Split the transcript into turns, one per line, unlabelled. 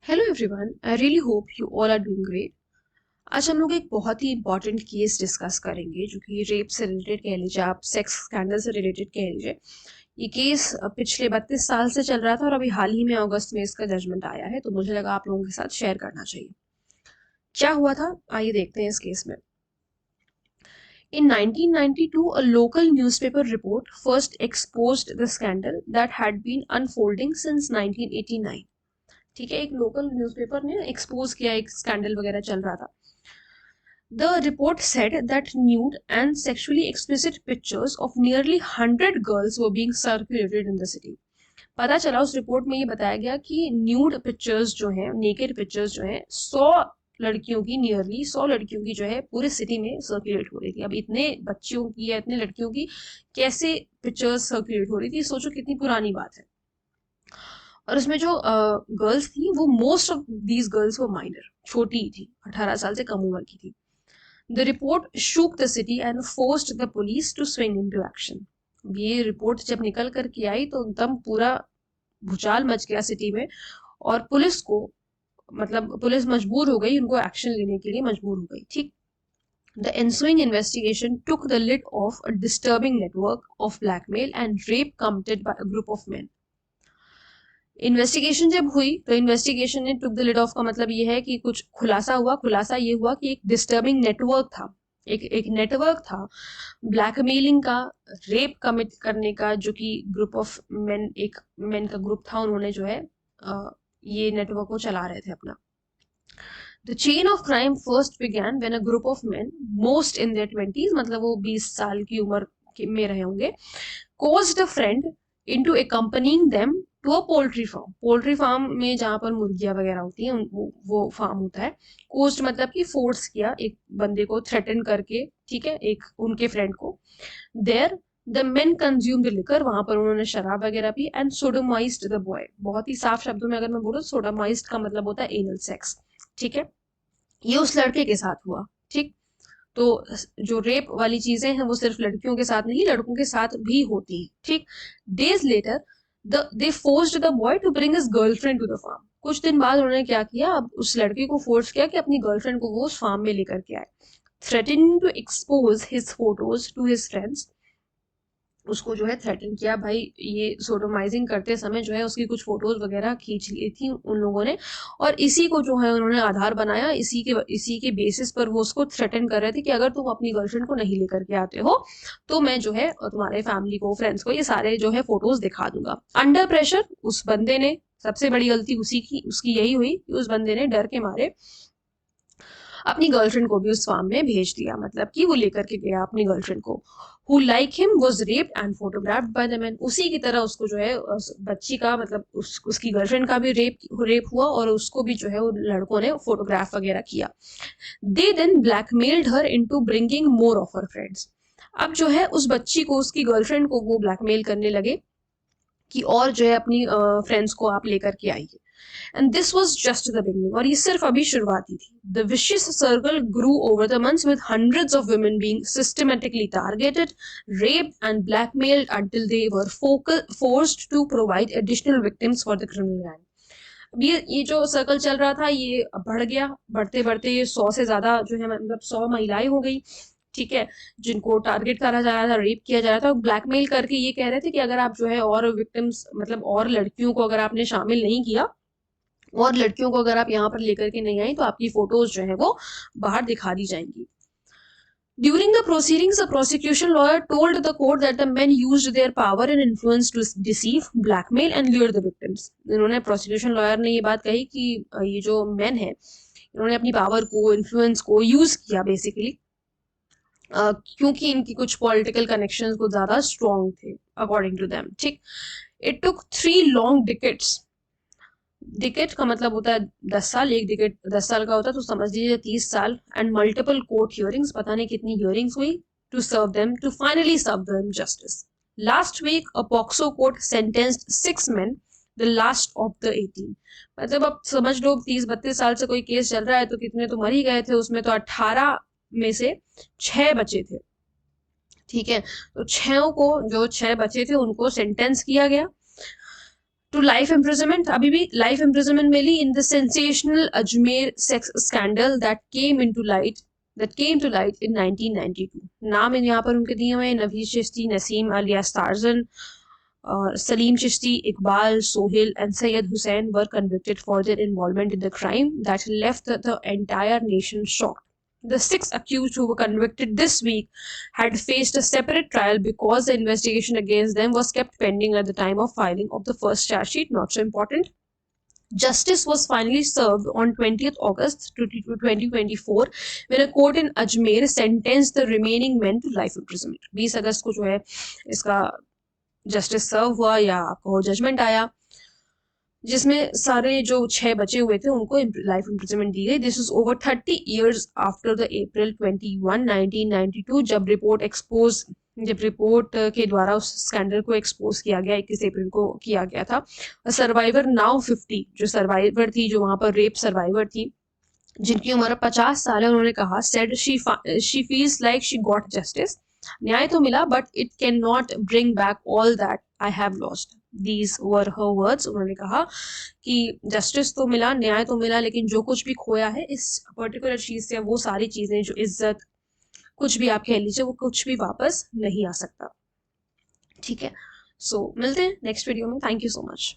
Hello everyone, I really hope you all are doing great. आज हम लोग एक बहुत ही इंपॉर्टेंट केस डिस्कस करेंगे जो कि रेप से रिलेटेड कह लीजिए, आप सेक्स स्कैंडल से रिलेटेड कह लीजिए। ये केस पिछले 32 साल से चल रहा था और अभी हाल ही में अगस्त में इसका जजमेंट आया है, तो मुझे लगा आप लोगों के साथ शेयर करना चाहिए। क्या हुआ था, आइए देखते हैं इस केस में। In 1992, a local newspaper report first exposed the scandal that had been unfolding since 1989. ठीक है, एक लोकल न्यूज़पेपर ने एक्सपोज किया, एक स्कैंडल वगैरह चल रहा था। The report said that nude and sexually explicit pictures of nearly 100 girls were being circulated in the city. पता चला उस रिपोर्ट में ये बताया गया कि न्यूड पिक्चर्स जो हैं, नेकेड पिक्चर्स जो हैं, 100 लड़कियों की जो है पूरे सिटी में सर्कुलेट हो रही थी। अब इतने बच्चियों की या इतने लड़कियों की कैसे पिक्चर्स सर्कुलेट हो रही थी, सोचो कितनी पुरानी बात है। और उसमें जो गर्ल्स थी वो मोस्ट ऑफ दीज गर्ल्स वो माइनर, छोटी थी, 18 साल से कम उम्र की थी। The report shook the city and forced the police to swing into action. ये रिपोर्ट जब निकल कर के आई तो एकदम पूरा भूचाल मच गया सिटी में, और पुलिस को पुलिस मजबूर हो गई, उनको एक्शन लेने के लिए मजबूर हो गई। ठीक, The ensuing investigation took the lid off a disturbing network of blackmail and rape committed by a group of men. Investigation जब हुई तो इन्वेस्टिगेशन ने टुक द लिड ऑफ का मतलब ये है कि कुछ खुलासा हुआ। खुलासा ये हुआ कि एक डिस्टर्बिंग नेटवर्क था, एक नेटवर्क था ब्लैकमेलिंग का, रेप कमिट करने का, जो कि ग्रुप ऑफ मेन, एक मेन का ग्रुप था, उन्होंने जो है ये नेटवर्क को चला रहे थे अपना। The chain of crime first began when a group of men, most in their 20s, मतलब वो 20 साल की उम्र में रहे होंगे, caused a friend into accompanying them to a poultry farm. Poultry farm में जहां पर मुर्गियां वगैरह होती हैं, वो फार्म होता है। कोस्ट मतलब कि फोर्स किया, एक बंदे को थ्रेटन करके, ठीक है, एक उनके फ्रेंड को। There the men consumed liquor, वहां पर उन्होंने शराब वगैरह पी, एंड सोडोमाइज्ड द बॉय। बहुत ही साफ शब्दों में अगर मैं बोलूं, सोडोमाइज्ड का मतलब होता है एनल सेक्स। ठीक है, ये उस लड़के के साथ हुआ। ठीक, तो जो रेप वाली चीजें हैं वो सिर्फ लड़कियों के साथ नहीं, लड़कों के साथ भी होती हैं। ठीक, days later they forced the boy to bring his girlfriend to the farm. कुछ दिन बाद उन्होंने क्या किया, अब उस लड़के को फोर्स किया कि अपनी गर्लफ्रेंड को वो उस फार्म में लेकर के आए। Threatening to expose his photos to his friends, उसको जो है थ्रेटन किया। भाई ये सोडोमाइजिंग करते समय जो है उसकी कुछ फोटोज वगैरह खींच ली थी उन लोगों ने, और इसी को जो है उन्होंने आधार बनाया, इसी के बेसिस पर वो उसको थ्रेटन कर रहे थे कि अगर तुम अपनी गर्लफ्रेंड को नहीं लेकर के आते हो तो मैं जो है तुम्हारे फैमिली को, फ्रेंड्स को ये सारे जो है फोटोज दिखा दूंगा। अंडर प्रेशर उस बंदे ने, सबसे बड़ी गलती उसकी यही हुई कि उस बंदे ने डर के मारे अपनी गर्लफ्रेंड को भी उस फार्म में भेज दिया, मतलब कि वो लेकर के गया अपनी गर्लफ्रेंड को। Who like him was raped and photographed by the men. उसी की तरह उसको जो है बच्ची का उसकी गर्लफ्रेंड का भी रेप हुआ, और उसको भी जो है उन लड़कों ने फोटोग्राफ वगैरह किया। They then blackmailed her into bringing more of her friends. अब जो है उस बच्ची को, उसकी गर्लफ्रेंड को वो ब्लैकमेल करने लगे कि और जो है अपनी फ्रेंड्स को आप लेकर के आइए। And this was just the beginning, और ये सिर्फ अभी शुरुआत ही थी। The vicious circle grew over the months with hundreds of women being systematically targeted, raped and blackmailed until they were forced to provide additional victims for the criminal gang. अब ये जो circle चल रहा था ये बढ़ गया, बढ़ते बढ़ते ये 100 से ज्यादा जो है, मतलब 100 महिलाएं हो गई। ठीक है, जिनको टारगेट करा जा रहा था, रेप किया जा रहा था, ब्लैकमेल करके ये कह रहे थे कि अगर आप जो है और विक्टिम्स, मतलब और लड़कियों को अगर आपने शामिल नहीं किया, और लड़कियों को अगर आप यहाँ पर लेकर के नहीं आई, तो आपकी फोटोज जो है वो बाहर दिखा दी जाएंगी। During the proceedings, the prosecution lawyer told the court that the men used their power and influence to deceive, blackmail and lure the victims. इन्होंने prosecution lawyer ने ये बात कही कि ये जो men हैं, इन्होंने अपनी पावर को, इन्फ्लुएंस को यूज किया बेसिकली, क्योंकि इनकी कुछ पॉलिटिकल कनेक्शंस कुछ ज्यादा स्ट्रॉन्ग थे अकॉर्डिंग टू देम। ठीक, it took 3 long decades. Decade का मतलब होता है 10 साल, एक डिकेट 10 साल का होता है, तो समझ लीजिए 30 साल, एंड मल्टीपल कोर्ट हियरिंग्स, पता नहीं कितनी हियरिंग्स हुई, to serve them, to finally serve them justice. Last week a POCSO court sentenced 6 men, the last of the 18। मतलब अब समझ लो 30-32 साल से कोई केस चल रहा है तो कितने तो मर ही गए थे, उसमें तो 18 में से 6 बचे थे। ठीक है, तो 6 को, जो 6 बचे थे उनको सेंटेंस किया गया। टू लाइफ इम्प्रिजनमेंट, अभी भी लाइफ इम्प्रिजनमेंट मिली in the sensational Ajmer sex scandal that came to light in 1992. नाम यहाँ पर उनके दिए हुए हैं Naveed Chishti, Naseem alias Tarzan, Salim Chishti, Iqbal, Sohail and Syed Hussain were convicted for their involvement in the crime that left the entire nation shocked. The 6 accused who were convicted this week had faced a separate trial because the investigation against them was kept pending at the time of filing of the first charge sheet. Not so important. Justice was finally served on 20th August 2024 when a court in Ajmer sentenced the remaining men to life imprisonment. 20 अगस्त को जो है इसका justice सर्व हुआ या आपको judgement आया, जिसमें सारे जो 6 बचे हुए थे उनको लाइफ इम्प्रिजनमेंट दी गई. This is over 30 years after the April 21, 1992 जब रिपोर्ट के द्वारा उस स्कैंडल को एक्सपोज किया गया. 21 अप्रैल को किया गया था. सर्वाइवर नाउ 50, जो सर्वाइवर थी, जो वहां पर रेप सर्वाइवर थी, जिनकी उम्र 50 साल है, उन्होंने कहा said she feels like she got justice. न्याय तो मिला but it can not bring back all that I have lost. These were her words. उन्होंने कहा कि जस्टिस तो मिला, न्याय तो मिला, लेकिन जो कुछ भी खोया है इस पर्टिकुलर चीज से, वो सारी चीजें, जो इज्जत, कुछ भी आप कह लीजिए, वो कुछ भी वापस नहीं आ सकता. ठीक है, सो मिलते हैं नेक्स्ट वीडियो में. Thank you so much.